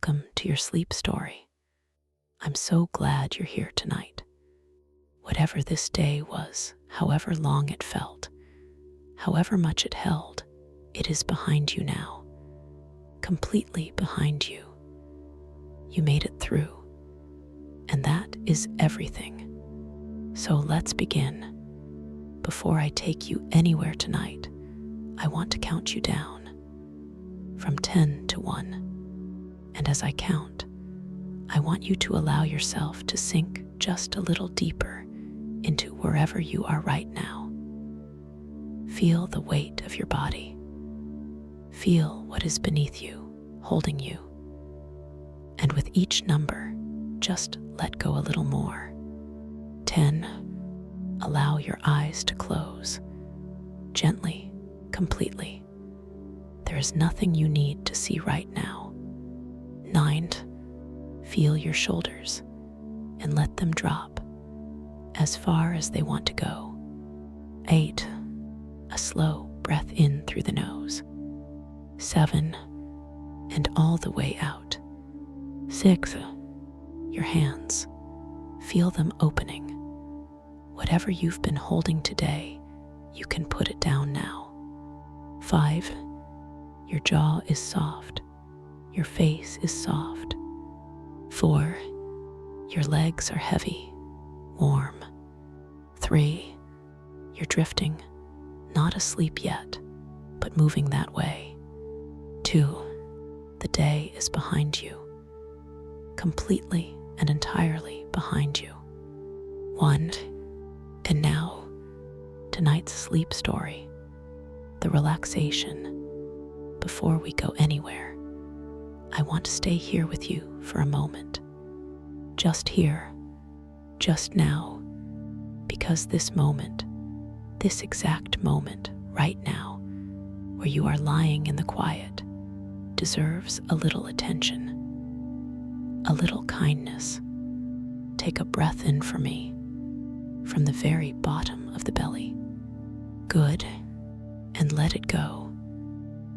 welcome to your sleep story. I'm so glad you're here tonight. Whatever this day was, however long it felt, however much it held, it is behind you now, completely behind you. You made it through, and that is everything. So let's begin. Before I take you anywhere tonight, I want to count you down from 10 to 1. And as I count, I want you to allow yourself to sink just a little deeper into wherever you are right now. Feel the weight of your body. Feel what is beneath you, holding you. And with each number, just let go a little more. 10. Allow your eyes to close. Gently, completely. There is nothing you need to see right now. 9. Feel your shoulders and let them drop as far as they want to go. 8. A slow breath in through the nose. 7. And all the way out. 6. Your hands. Feel them opening. Whatever you've been holding today, you can put it down now. 5. Your jaw is soft. Your face is soft. 4. Your legs are heavy, warm. 3. You're drifting, not asleep yet, but moving that way. 2. The day is behind you, completely and entirely behind you. 1. And now, tonight's sleep story, the relaxation. Before we go anywhere, I want to stay here with you for a moment. Just here, just now, because this moment, this exact moment right now, where you are lying in the quiet, deserves a little attention, a little kindness. Take a breath in for me, from the very bottom of the belly. Good, and let it go.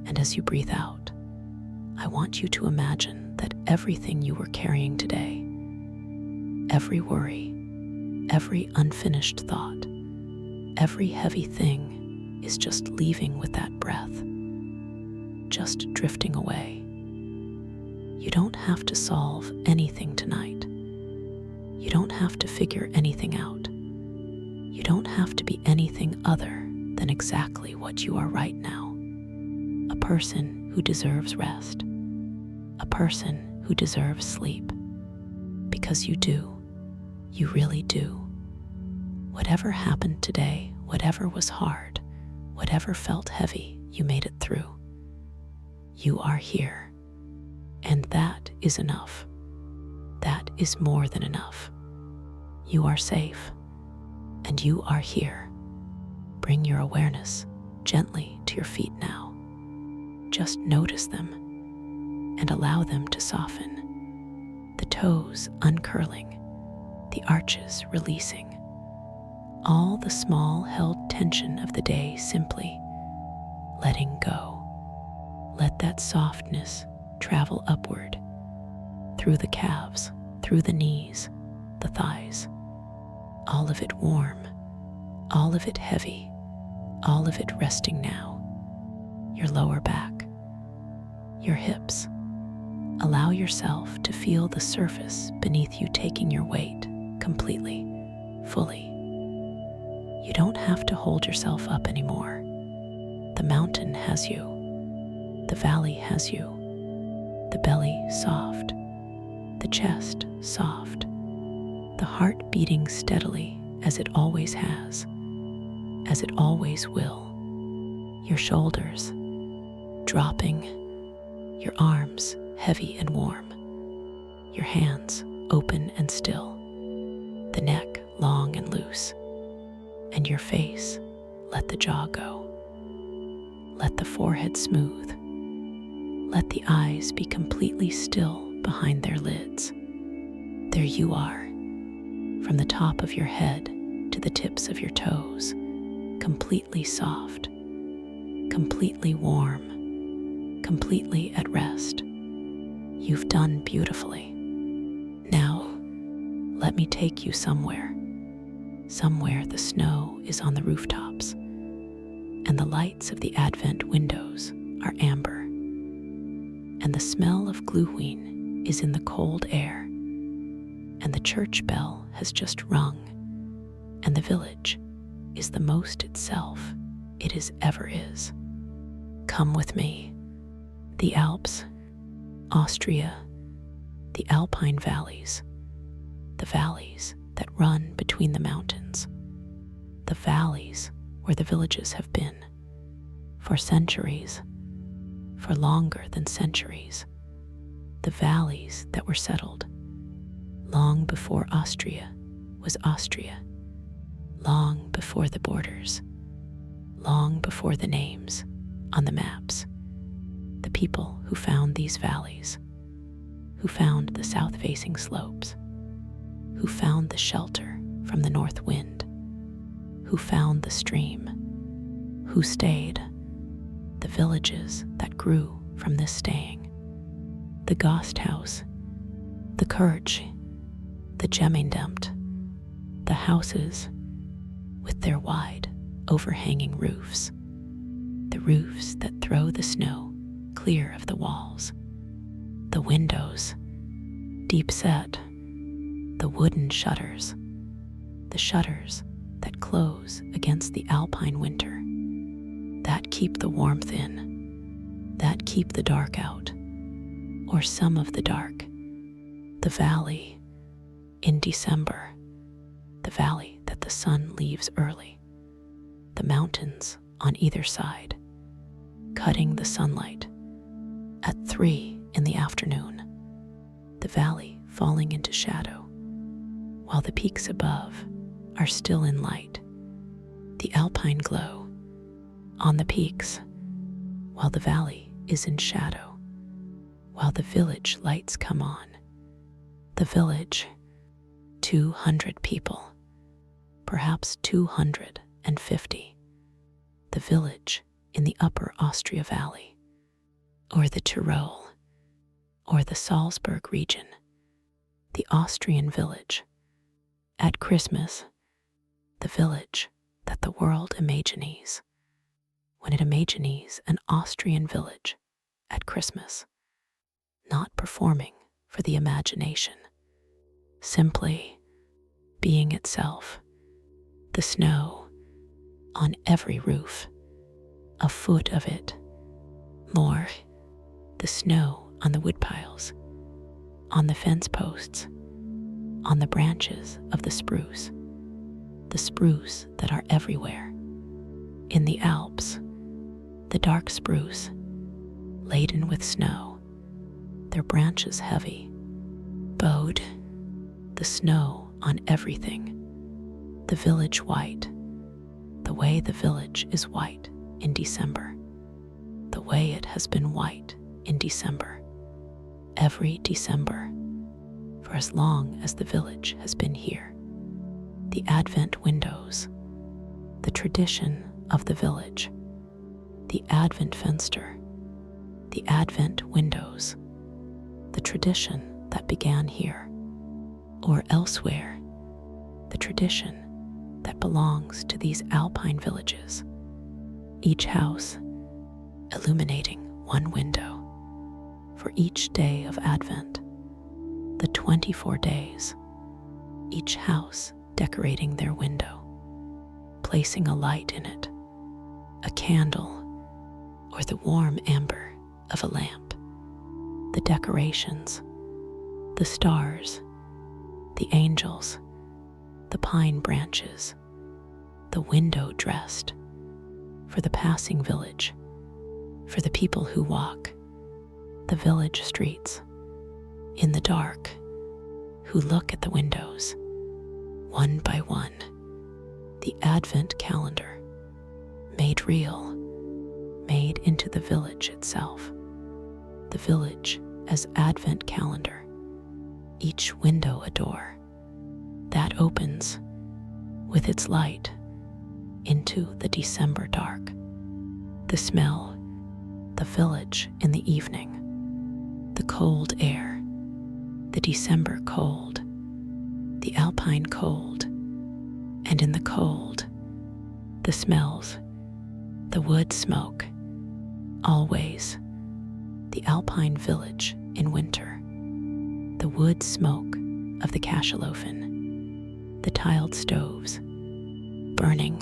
And as you breathe out, I want you to imagine that everything you were carrying today, every worry, every unfinished thought, every heavy thing is just leaving with that breath, just drifting away. You don't have to solve anything tonight. You don't have to figure anything out. You don't have to be anything other than exactly what you are right now. A person who deserves rest. A person who deserves sleep. Because you do. You really do. Whatever happened today, whatever was hard, whatever felt heavy, you made it through. You are here. And that is enough. That is more than enough. You are safe. And you are here. Bring your awareness gently to your feet now. Just notice them and allow them to soften. The toes uncurling, the arches releasing. All the small held tension of the day simply letting go. Let that softness travel upward, through the calves, through the knees, the thighs. All of it warm, all of it heavy, all of it resting now. Your lower back, your hips. Allow yourself to feel the surface beneath you taking your weight completely, fully. You don't have to hold yourself up anymore. The mountain has you. The valley has you. The belly soft. The chest soft. The heart beating steadily as it always has, as it always will. Your shoulders dropping, your arms heavy and warm, your hands open and still, the neck long and loose, and your face, let the jaw go. Let the forehead smooth. Let the eyes be completely still behind their lids. There you are, from the top of your head to the tips of your toes, completely soft, completely warm, completely at rest. You've done beautifully. Now, let me take you somewhere. Somewhere the snow is on the rooftops, and the lights of the Advent windows are amber, and the smell of glühwein is in the cold air, and the church bell has just rung, and the village is the most itself it ever is. Come with me. The Alps, Austria, the Alpine valleys, the valleys that run between the mountains, the valleys where the villages have been for centuries, for longer than centuries, the valleys that were settled long before Austria was Austria, long before the borders, long before the names on the maps, the people who found these valleys, who found the south-facing slopes, who found the shelter from the north wind, who found the stream, who stayed, the villages that grew from this staying, the Gasthaus, the Kirche, the Gemeindemt, the houses with their wide, overhanging roofs, the roofs that throw the snow clear of the walls, the windows, deep set, the wooden shutters, the shutters that close against the alpine winter, that keep the warmth in, that keep the dark out, or some of the dark, the valley in December, the valley that the sun leaves early, the mountains on either side, cutting the sunlight at 3 in the afternoon, the valley falling into shadow, while the peaks above are still in light, the alpine glow on the peaks, while the valley is in shadow, while the village lights come on. The village, 200 people, perhaps 250. The village in the upper Austria Valley, or the Tyrol, or the Salzburg region, the Austrian village. At Christmas, the village that the world imagines, when it imagines an Austrian village at Christmas, not performing for the imagination, simply being itself, the snow on every roof, a foot of it, more, the snow on the woodpiles, on the fence posts, on the branches of the spruce that are everywhere. In the Alps, the dark spruce, laden with snow, their branches heavy, bowed, the snow on everything, the village white, the way the village is white in December, the way it has been white in December, every December, for as long as the village has been here. The Advent windows, the tradition of the village, the Advent fenster, the Advent windows, the tradition that began here, or elsewhere, the tradition that belongs to these alpine villages, each house illuminating one window for each day of Advent, the 24 days, each house decorating their window, placing a light in it, a candle, or the warm amber of a lamp, the decorations, the stars, the angels, the pine branches, the window dressed, for the passing village, for the people who walk the village streets in the dark, who look at the windows, one by one, the Advent calendar, made real, made into the village itself, the village as Advent calendar, each window a door that opens with its light into the December dark, the smell, the village in the evening, The cold air, the December cold, the alpine cold, and in the cold, the smells, the wood smoke, always, the alpine village in winter, the wood smoke of the Kashelofen, the tiled stoves, burning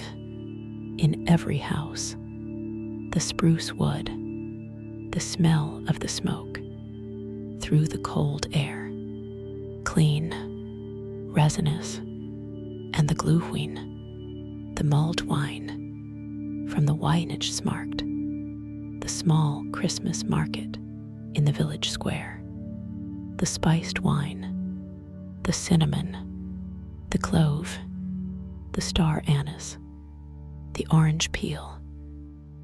in every house, the spruce wood, the smell of the smoke, through the cold air, clean, resinous, and the glühwein, the mulled wine, from the Weihnachtsmarkt, the small Christmas market in the village square, the spiced wine, the cinnamon, the clove, the star anise, the orange peel,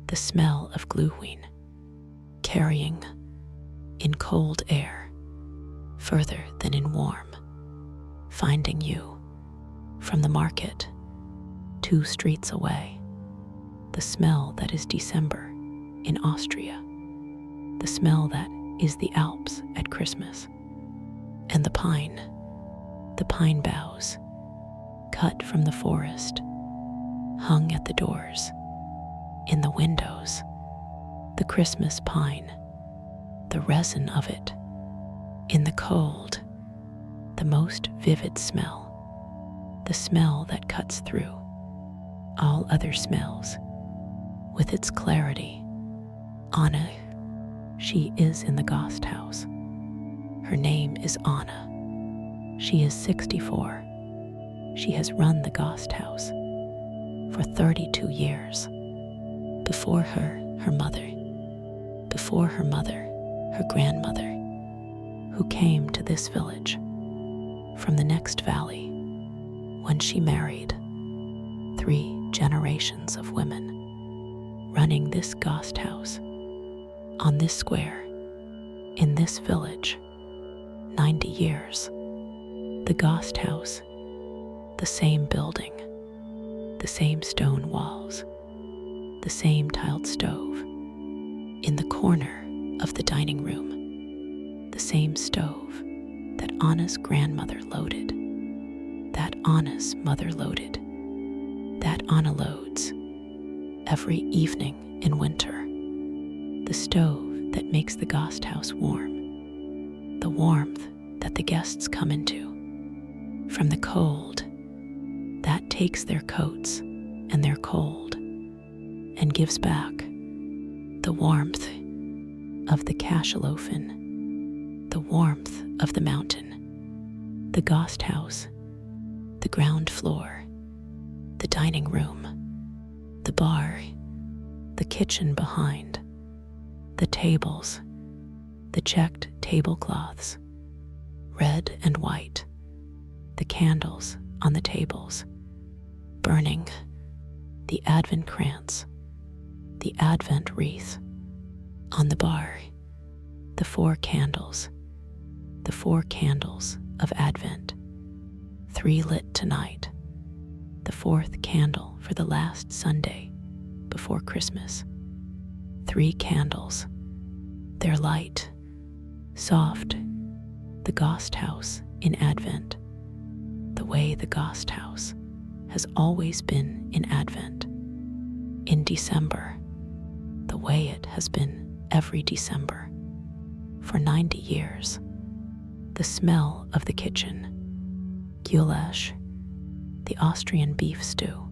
the smell of glühwein, carrying in cold air, further than in warm, finding you from the market 2 streets away, the smell that is December in Austria, the smell that is the Alps at Christmas, and the pine boughs, cut from the forest, hung at the doors, in the windows, the Christmas pine, the resin of it, in the cold, the most vivid smell, the smell that cuts through all other smells, with its clarity. Anna, she is in the Gasthaus. Her name is Anna. She is 64. She has run the Gasthaus for 32 years. Before her, her mother. Before her mother, her grandmother, who came to this village from the next valley when she married. 3 generations of women running this Gasthaus on this square in this village. 90 years. The Gasthaus, the same building, the same stone walls, the same tiled stove, in the corner of the dining room, the same stove that Anna's grandmother loaded, that Anna's mother loaded, that Anna loads every evening in winter, the stove that makes the Gasthaus warm, the warmth that the guests come into, from the cold that takes their coats and their cold and gives back the warmth of the Kashelofen, the warmth of the mountain, the Gasthaus, the ground floor, the dining room, the bar, the kitchen behind, the tables, the checked tablecloths, red and white, the candles on the tables, burning, the Advent krantz, the Advent wreath, on the bar, the 4 candles of Advent, 3 lit tonight, the 4th candle for the last Sunday before Christmas, 3 candles, their light, soft, the Gasthaus in Advent, the way the Gasthaus has always been in Advent, in December, the way it has been every December, for 90 years, the smell of the kitchen, goulash, the Austrian beef stew,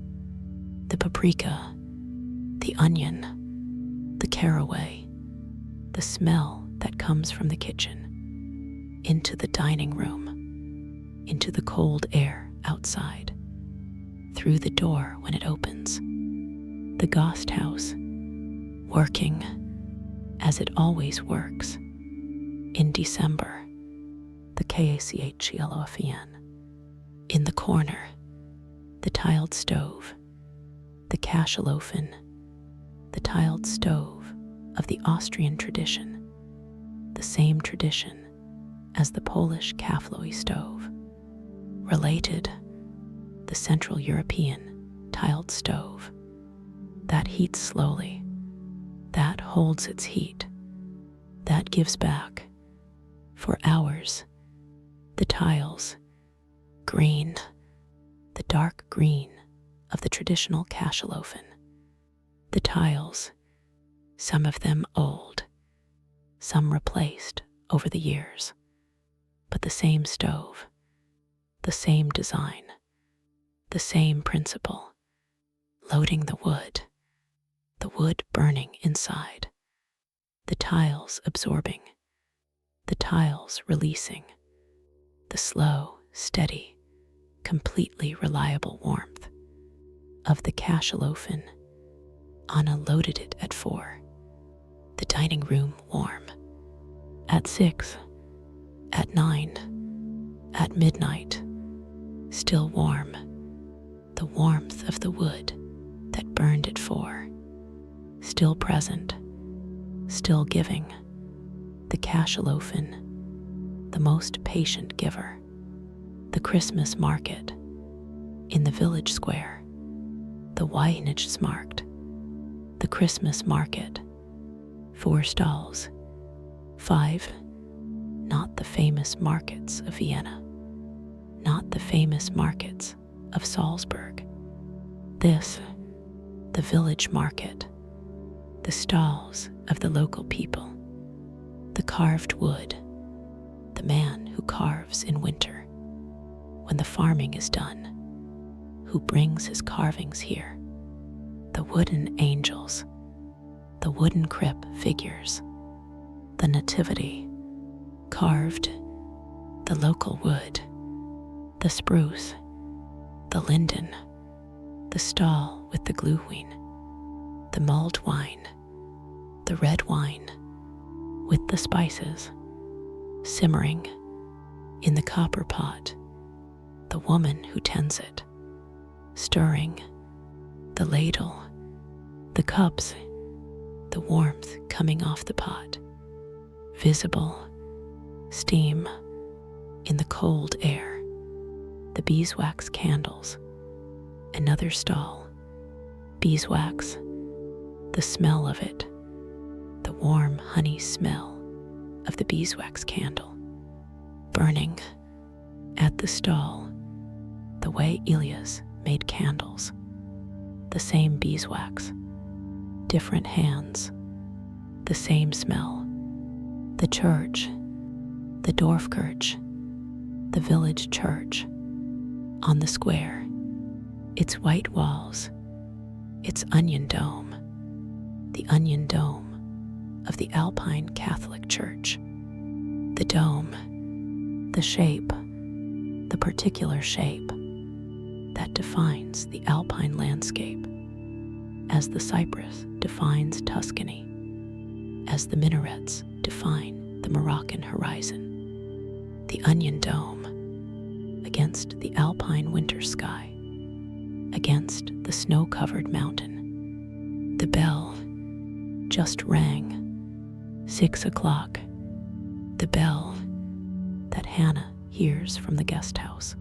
the paprika, the onion, the caraway, the smell that comes from the kitchen, into the dining room, into the cold air outside, through the door when it opens, the Gasthaus, working as it always works, in December, the Kashelofen, in the corner, the tiled stove, the Kashelofen, the tiled stove of the Austrian tradition, the same tradition as the Polish Kaflowy stove, related, the Central European tiled stove, that heats slowly, that holds its heat, that gives back For hours, the tiles, green, the dark green of the traditional Kashelofen. The tiles, some of them old, some replaced over the years, but the same stove, the same design, the same principle, loading the wood burning inside, the tiles absorbing, the tiles releasing, the slow, steady, completely reliable warmth of the Kashelofen. Anna loaded it at 4. The dining room warm. At 6. At 9. At midnight. Still warm. The warmth of the wood that burned at 4. Still present. Still giving. The Kashelofen, the most patient giver. The Christmas market. In the village square. The Weihnachtsmarkt. The Christmas market. 4 stalls. 5. Not the famous markets of Vienna. Not the famous markets of Salzburg. This, the village market. The stalls of the local people. The carved wood. The man who carves in winter. When the farming is done, who brings his carvings here. The wooden angels, the wooden crib figures, the nativity, carved, the local wood, the spruce, the linden, the stall with the glühwein, the mulled wine, the red wine, with the spices, simmering in the copper pot, the woman who tends it, stirring, the ladle, the cups, the warmth coming off the pot, visible, steam, in the cold air, the beeswax candles, another stall, beeswax, the smell of it, the warm honey smell of the beeswax candle, burning at the stall, the way Elias made candles, the same beeswax, different hands, the same smell, the church, the Dorfkirche, the village church, on the square, its white walls, its onion dome, the onion dome of the Alpine Catholic Church, the dome, the shape, the particular shape that defines the Alpine landscape, as the cypress defines Tuscany, as the minarets define the Moroccan horizon, the onion dome against the Alpine winter sky, against the snow-covered mountain. The bell just rang, 6 o'clock, the bell that Hannah hears from the guest house,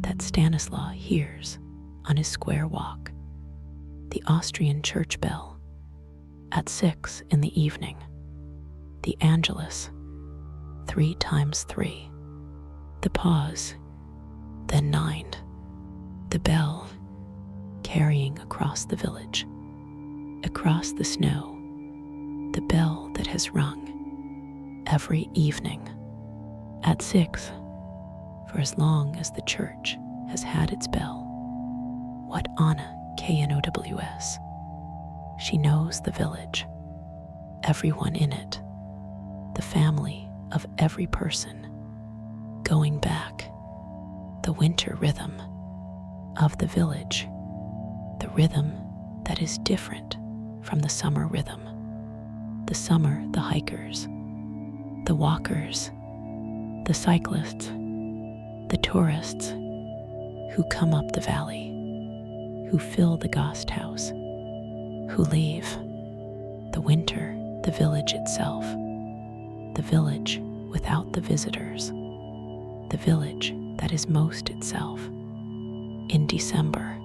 that Stanislaw hears on his square walk, the Austrian church bell at 6 in the evening, the Angelus 3 times 3, the pause, then 9, the bell carrying across the village, across the snow, the bell that has rung every evening at 6 for as long as the church has had its bell. What Anna KNOWS. She knows the village, everyone in it, the family of every person, going back, the winter rhythm of the village, the rhythm that is different from the summer rhythm. The summer, the hikers, the walkers, the cyclists, the tourists who come up the valley, who fill the Gasthaus, who leave. The winter, the village itself, the village without the visitors, the village that is most itself. In December,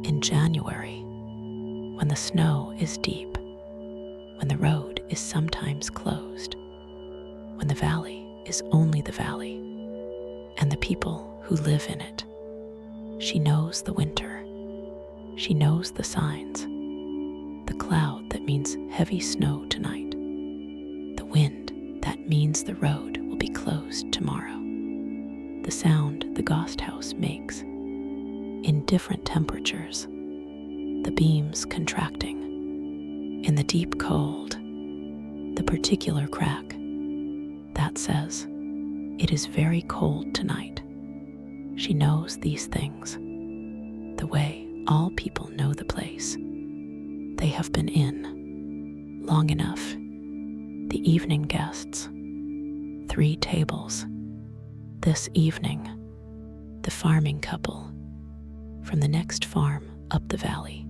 in January, when the snow is deep, when the road is sometimes closed, when the valley is only the valley and the people who live in it. She knows the winter. She knows the signs. The cloud that means heavy snow tonight. The wind that means the road will be closed tomorrow. The sound the ghost house makes in different temperatures. The beams contracting in the deep cold. The particular crack that says it is very cold tonight. She knows these things the way all people know the place they have been in long enough. The evening guests, 3 tables. This evening, the farming couple from the next farm up the valley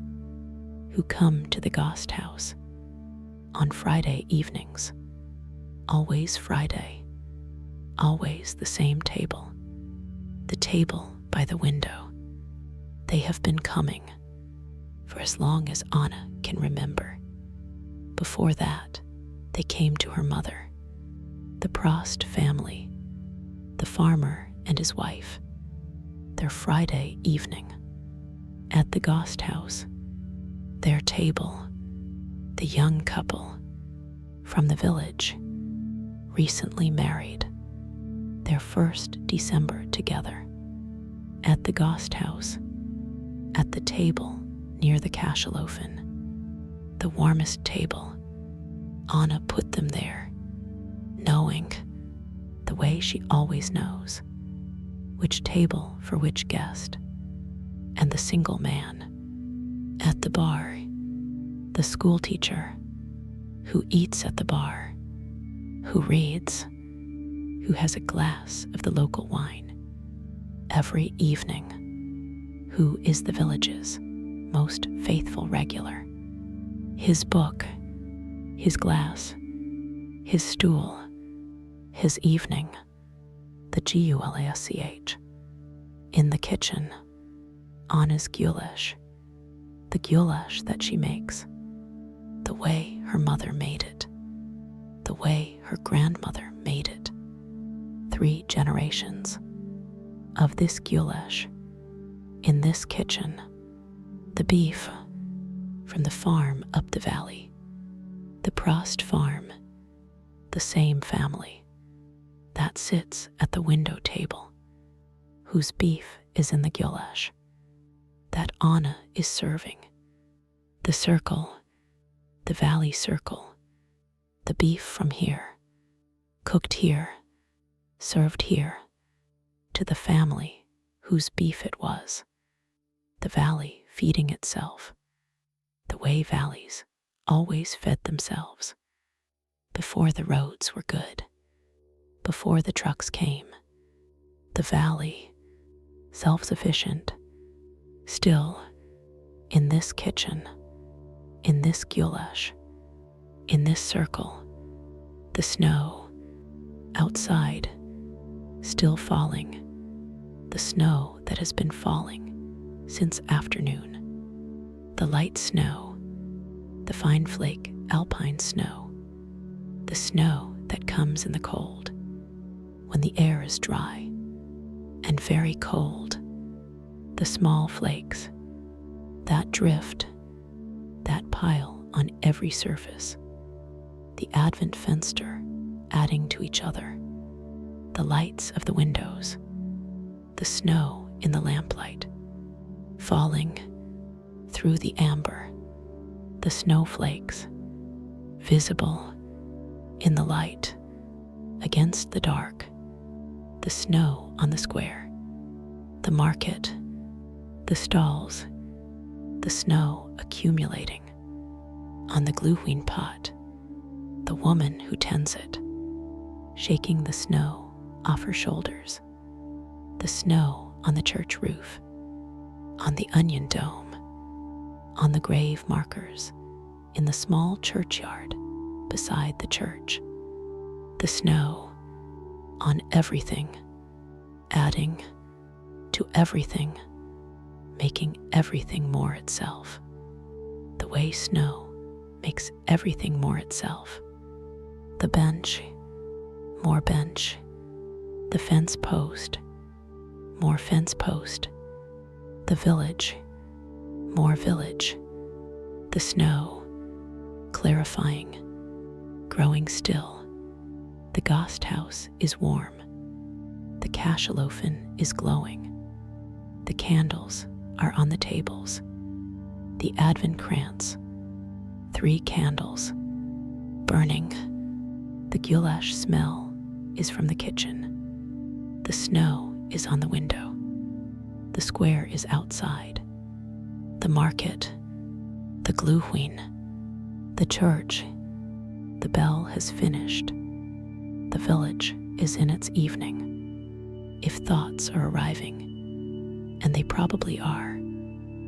who come to the ghost house on Friday evenings. Always Friday, always the same table, the table by the window. They have been coming for as long as Anna can remember. Before that, they came to her mother, the Prost family, the farmer and his wife, their Friday evening at the ghost house, their table, the young couple from the village, recently married, their first December together, at the ghost house, at the table near the Kashelofen, the warmest table. Anna put them there, knowing, the way she always knows, which table for which guest. And the single man at the bar, the school teacher who eats at the bar, who reads, who has a glass of the local wine every evening, who is the village's most faithful regular. His book, his glass, his stool, his evening, the Gulasch. In the kitchen, Anna's goulash, the goulash that she makes, the way her mother made it, the way her grandmother made it. 3 generations of this goulash in this kitchen. The beef from the farm up the valley, the Prost farm, the same family that sits at the window table, whose beef is in the goulash that Anna is serving. The circle, the valley circle, the beef from here, cooked here, served here, to the family whose beef it was. The valley feeding itself, the way valleys always fed themselves, before the roads were good, before the trucks came. The valley, self-sufficient, still, in this kitchen, in this goulash, in this circle, the snow, outside, still falling, the snow that has been falling since afternoon, the light snow, the fine flake alpine snow, the snow that comes in the cold, when the air is dry and very cold, the small flakes, that drift, that pile on every surface, the advent fenster adding to each other, the lights of the windows, the snow in the lamplight, falling through the amber, the snowflakes, visible in the light, against the dark, the snow on the square, the market, the stalls, the snow accumulating on the gluhween pot, the woman who tends it, shaking the snow off her shoulders, the snow on the church roof, on the onion dome, on the grave markers in the small churchyard beside the church, the snow on everything, adding to everything, making everything more itself, the way snow makes everything more itself. The bench, more bench, the fence post, more fence post, the village, more village, the snow, clarifying, growing still. The ghost house is warm. The cachalofen is glowing. The candles are on the tables. The Advent krantz, 3 candles, burning. The goulash smell is from the kitchen. The snow is on the window. The square is outside. The market, the glühwein, the church, the bell has finished. The village is in its evening. If thoughts are arriving, and they probably are,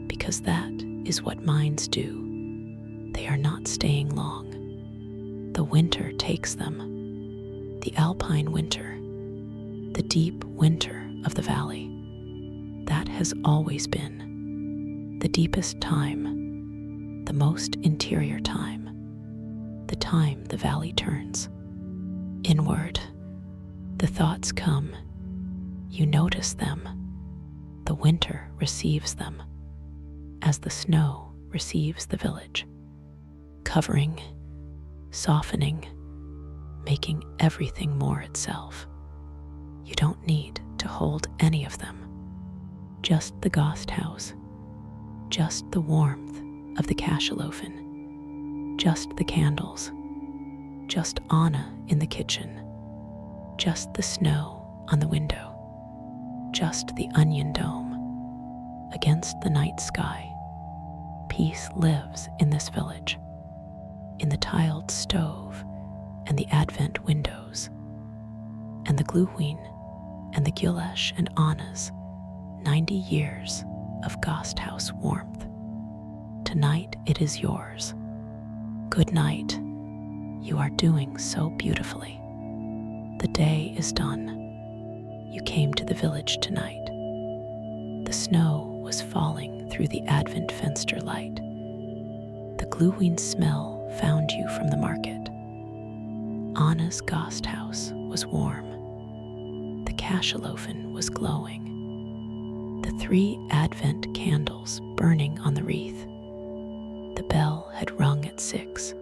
because that is what minds do, they are not staying long. The winter takes them, the alpine winter, the deep winter of the valley. That has always been the deepest time, the most interior time, the time the valley turns inward. The thoughts come, you notice them, the winter receives them, as the snow receives the village, covering, softening, making everything more itself. You don't need to hold any of them, just the ghost house, just the warmth of the cachalofen, just the candles, just Anna in the kitchen, just the snow on the window, just the onion dome against the night sky. Peace lives in this village, in the tiled stove and the Advent windows, and the glühwein and the goulash and Anna's 90 years of ghost house warmth. Tonight it is yours. Good night. You are doing so beautifully. The day is done. You came to the village tonight. The snow was falling through the Advent fenster light. The glühwein smell found you from the market. Anna's ghost house was warm. The cachalofen was glowing. The 3 Advent candles burning on the wreath. The bell had rung at 6.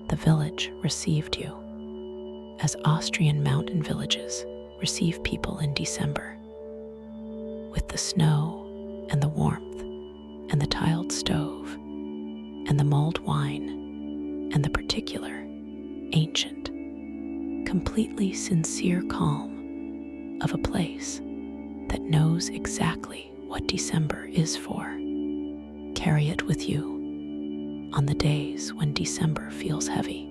The village received you, as Austrian mountain villages receive people in December, with the snow and the warmth and the tiled stove and the mulled wine and the particular, ancient, completely sincere calm of a place that knows exactly what December is for. Carry it with you on the days when December feels heavy,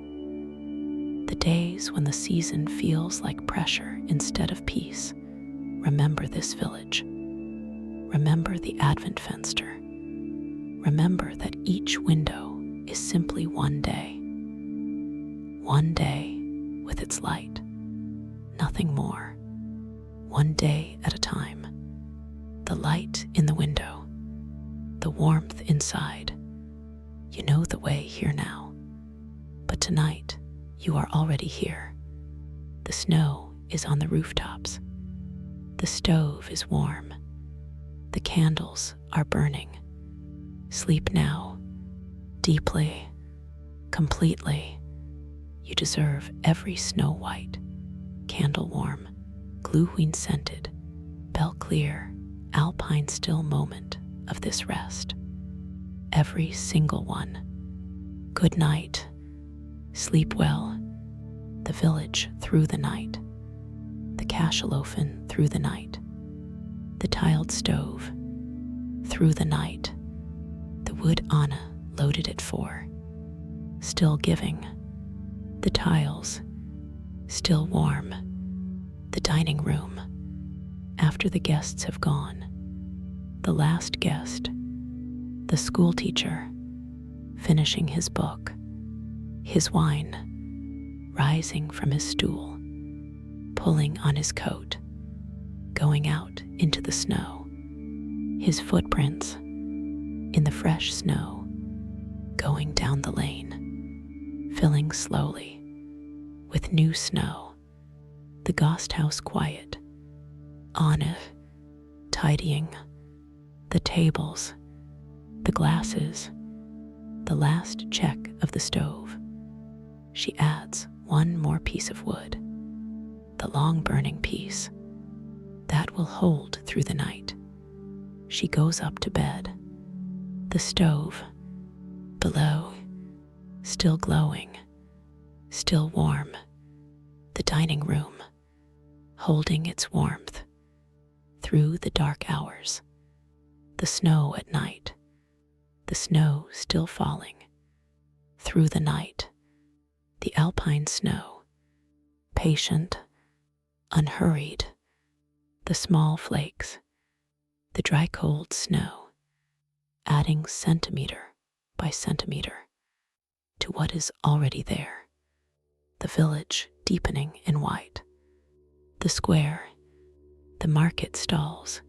the days when the season feels like pressure instead of peace. Remember this village. Remember the Advent fenster. Remember that each window is simply one day with its light, nothing more, one day at a time. The light in the window, the warmth inside. You know the way here now, but tonight you are already here. The snow is on the rooftops. The stove is warm. The candles are burning. Sleep now, deeply, completely. You deserve every snow white, candle warm, glühwein scented, bell clear, alpine still moment of this rest. Every single one. Good night. Sleep well. The village through the night. The cachalofen through the night. The tiled stove through the night. The wood Anna loaded at 4. Still giving. The tiles still warm. The dining room after the guests have gone. The last guest. The school teacher, finishing his book, his wine, rising from his stool, pulling on his coat, going out into the snow, his footprints in the fresh snow, going down the lane, filling slowly with new snow, The ghost house quiet. Anna tidying the tables, the glasses, the last check of the stove. She adds one more piece of wood, the long burning piece that will hold through the night. She goes up to bed. The stove below, still glowing, still warm. The dining room, holding its warmth through the dark hours. The snow at night, the snow still falling through the night. The alpine snow, patient, unhurried. The small flakes, the dry cold snow, adding centimeter by centimeter to what is already there. The village deepening in white. The square, the market stalls,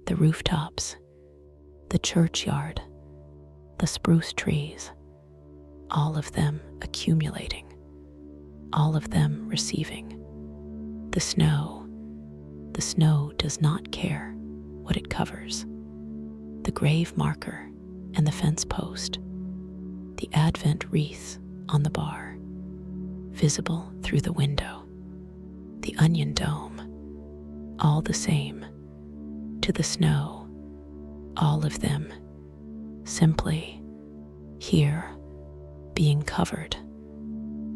the rooftops, the churchyard, the spruce trees, all of them accumulating, all of them receiving. The snow does not care what it covers. The grave marker and the fence post, the Advent wreath on the bar, visible through the window, the onion dome, all the same to the snow, all of them simply here, being covered,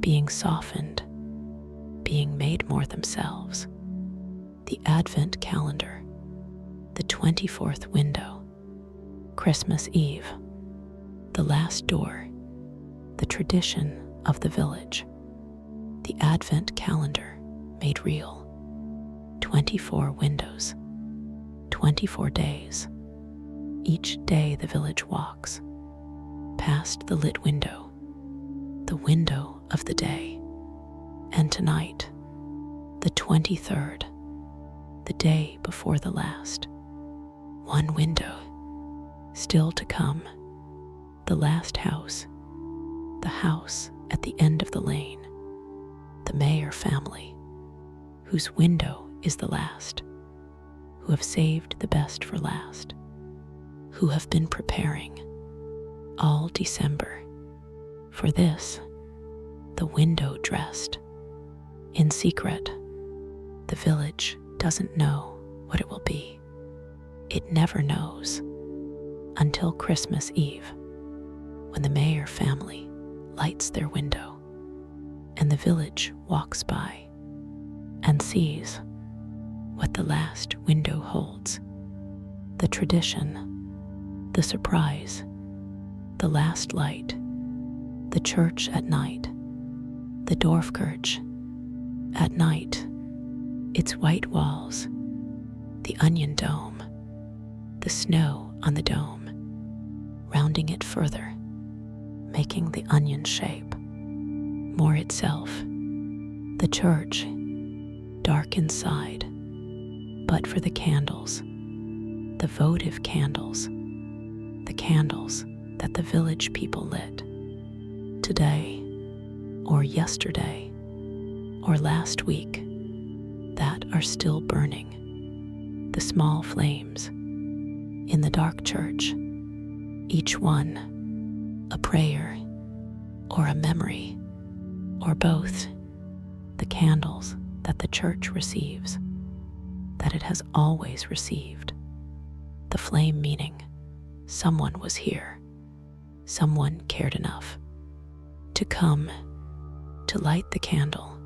being softened, being made more themselves. The Advent calendar, the 24th window, Christmas Eve, the last door, the tradition of the village, the Advent calendar made real. 24 windows, 24 days. Each day the village walks past the lit window, the window of the day. And tonight, the 23rd, the day before the last, one window still to come, the last house, the house at the end of the lane, the Mayer family, whose window is the last, who have saved the best for last, who have been preparing all December for this, the window dressed. In secret, the village doesn't know what it will be. It never knows until Christmas Eve, when the Mayer family lights their window and the village walks by and sees what the last window holds, the tradition, the surprise, the last light, the church at night, the Dorfkirche at night, its white walls, the onion dome, the snow on the dome, rounding it further, making the onion shape more itself. The church, dark inside, but for the candles, the votive candles, the candles that the village people lit today or yesterday or last week, that are still burning, the small flames in the dark church, each one a prayer or a memory or both, the candles that the church receives, that it has always received, the flame meaning someone was here, someone cared enough to come, to light the candle,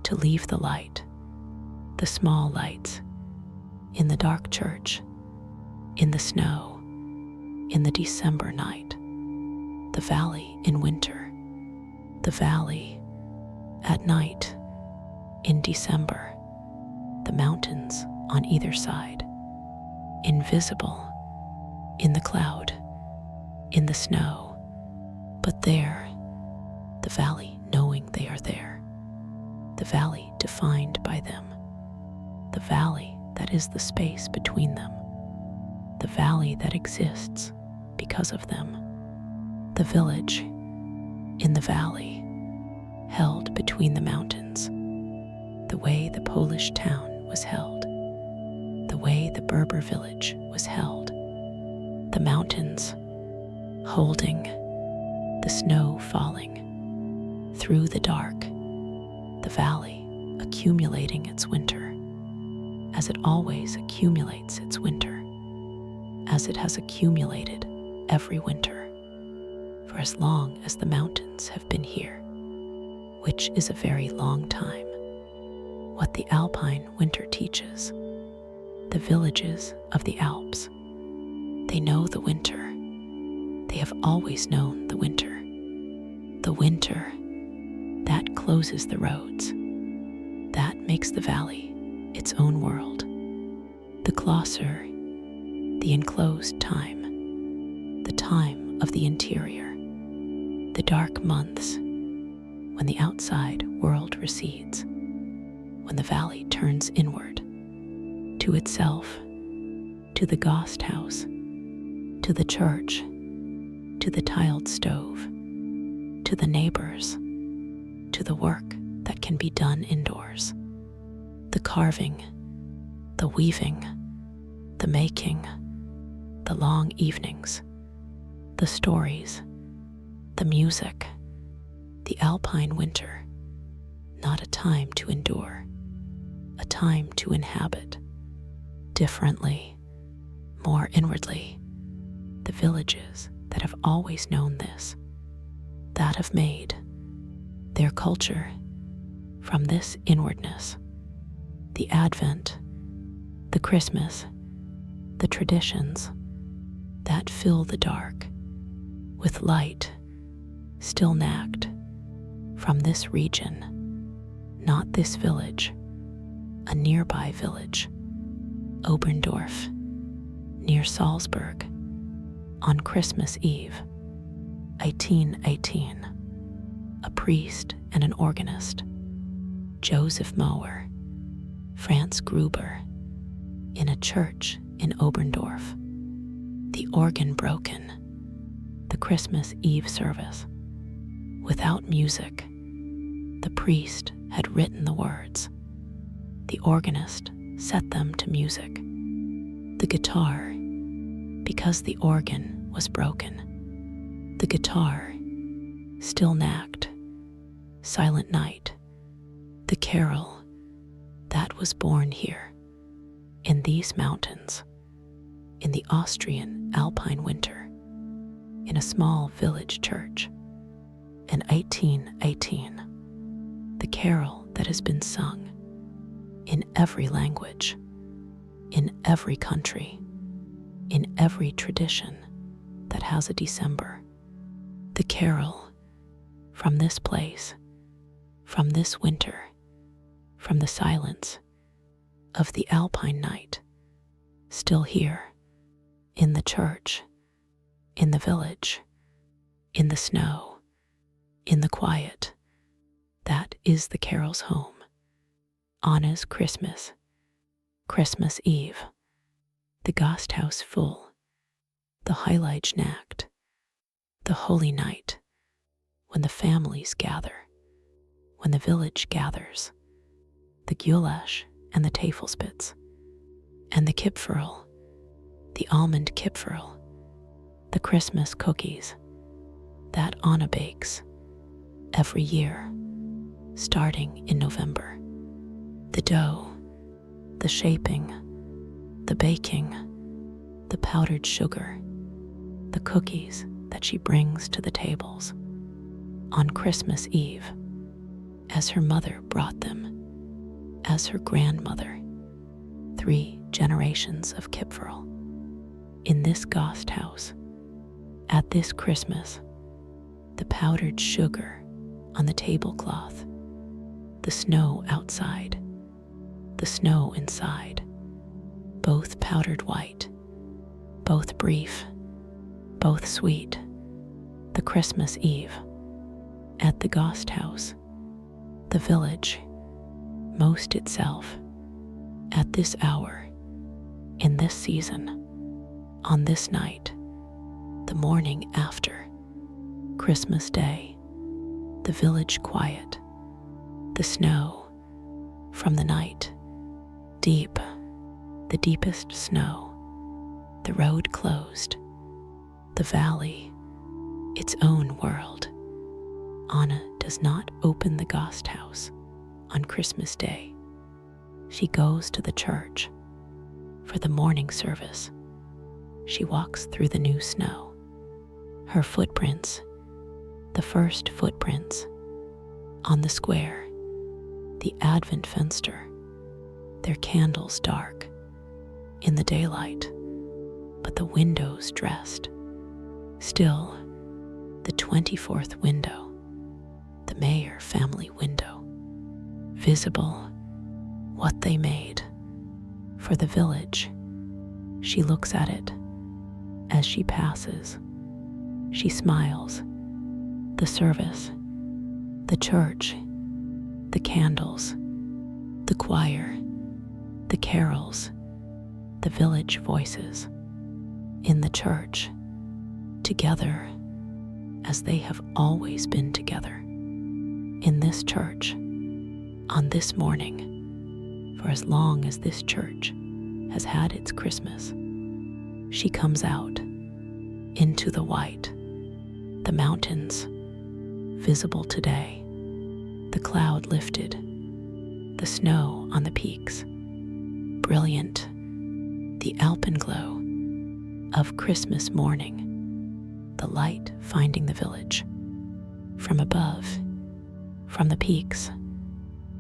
to leave the light, the small lights, in the dark church, in the snow, in the December night, the valley in winter, the valley at night, in December, the mountains on either side, invisible, in the cloud, in the snow, but there, the valley knowing they are there, the valley defined by them, the valley that is the space between them, the valley that exists because of them, the village in the valley, held between the mountains, the way the Polish town was held, the way the Berber village was held, the mountains holding, the snow falling, through the dark, the valley accumulating its winter, as it always accumulates its winter, as it has accumulated every winter, for as long as the mountains have been here, which is a very long time. What the Alpine winter teaches, the villages of the Alps, they know the winter. They have always known the winter. The winter that closes the roads, that makes the valley its own world. The Klosser, the enclosed time, the time of the interior, the dark months when the outside world recedes, when the valley turns inward, to itself, to the Gasthaus, to the church, to the tiled stove, to the neighbors, to the work that can be done indoors, the carving, the weaving, the making, the long evenings, the stories, the music, the Alpine winter, not a time to endure, a time to inhabit, differently, more inwardly, the villages that have always known this, that have made their culture from this inwardness, the Advent, the Christmas, the traditions that fill the dark with light, still nagged from this region, not this village, a nearby village, Oberndorf, near Salzburg, on Christmas Eve, 1818, a priest and an organist, Joseph Mauer, Franz Gruber, in a church in Oberndorf, the organ broken, the Christmas Eve service, without music. The priest had written the words. The organist set them to music. The guitar, because the organ was broken. The guitar still nagged. Silent Night, the carol that was born here, in these mountains, in the Austrian Alpine winter, in a small village church, in 1818, the carol that has been sung in every language, in every country, in every tradition that has a December, the carol from this place, from this winter, from the silence of the Alpine night, still here, in the church, in the village, in the snow, in the quiet. That is the carol's home. Anna's Christmas, Christmas Eve, the Gasthaus full, the Heilignacht, the Holy Night, when the families gather, when the village gathers, the Gulasch and the Tafelspitz, and the Kipferl, the almond Kipferl, the Christmas cookies that Anna bakes every year, starting in November. The dough, the shaping, the baking, the powdered sugar, the cookies that she brings to the tables on Christmas Eve, as her mother brought them, as her grandmother, 3 generations of Kipferl, in this Gasthaus, at this Christmas, the powdered sugar on the tablecloth, the snow outside, the snow inside, both powdered white, both brief, both sweet, the Christmas Eve, at the Gasthaus, the village, most itself, at this hour, in this season, on this night, the morning after, Christmas Day, the village quiet, the snow, From the night, deep, the deepest snow, the road closed, the valley, its own world. Anna does not open the Gasthaus on Christmas Day. She goes to the church for the morning service. She walks through the new snow. Her footprints, the first footprints, on the square, the Advent fenster, their candles dark in the daylight, but the windows dressed. Still, the 24th window, the Mayer family window, visible, what they made for the village. She looks at it as she passes. She smiles. The service, the church, the candles, the choir, the carols, the village voices. In the church, together as they have always been together. In this church, on this morning, for as long as this church has had its Christmas, she comes out into the white, the mountains, visible today, the cloud lifted, the snow on the peaks, brilliant, the alpenglow of Christmas morning, the light finding the village. From above, from the peaks,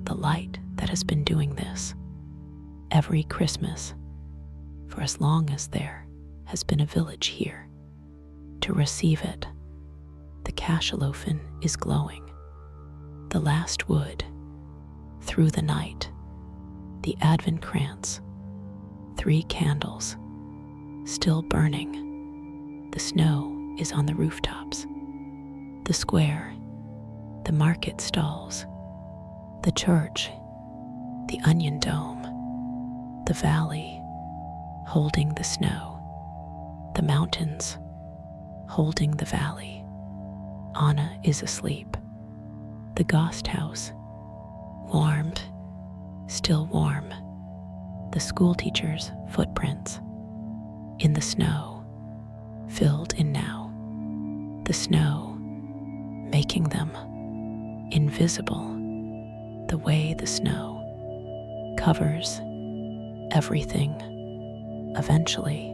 the light that has been doing this every Christmas for as long as there has been a village here. To receive it, the cachalofen is glowing. The last wood, through the night, the Advent krantz, 3 candles, still burning. The snow is on the rooftops, the square, the market stalls, the church, the onion dome, the valley, holding the snow, the mountains, holding the valley. Anna is asleep. The Gasthaus, warm, still warm. The schoolteacher's footprints in the snow, filled in now. The snow, making them invisible, the way the snow covers everything eventually,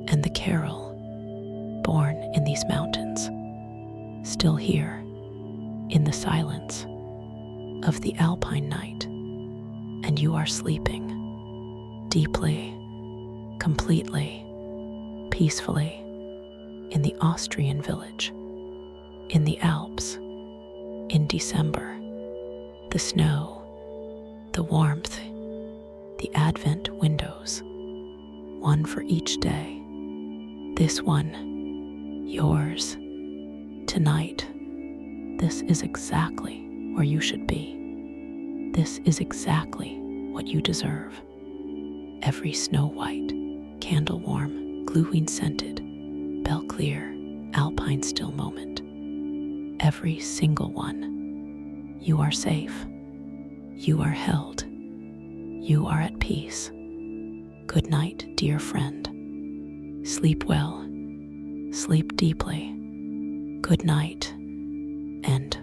and the carol born in these mountains, still here in the silence of the alpine night, and you are sleeping deeply, completely, peacefully in the Austrian village, in the Alps, in December, the snow, the warmth, the Advent windows, one for each day. This one, yours, tonight. This is exactly where you should be. This is exactly what you deserve. Every snow white, candle warm, gluing scented, bell clear, alpine still moment. Every single one. You are safe. You are held. You are at peace. Good night, dear friend. Sleep well. Sleep deeply. Good night, and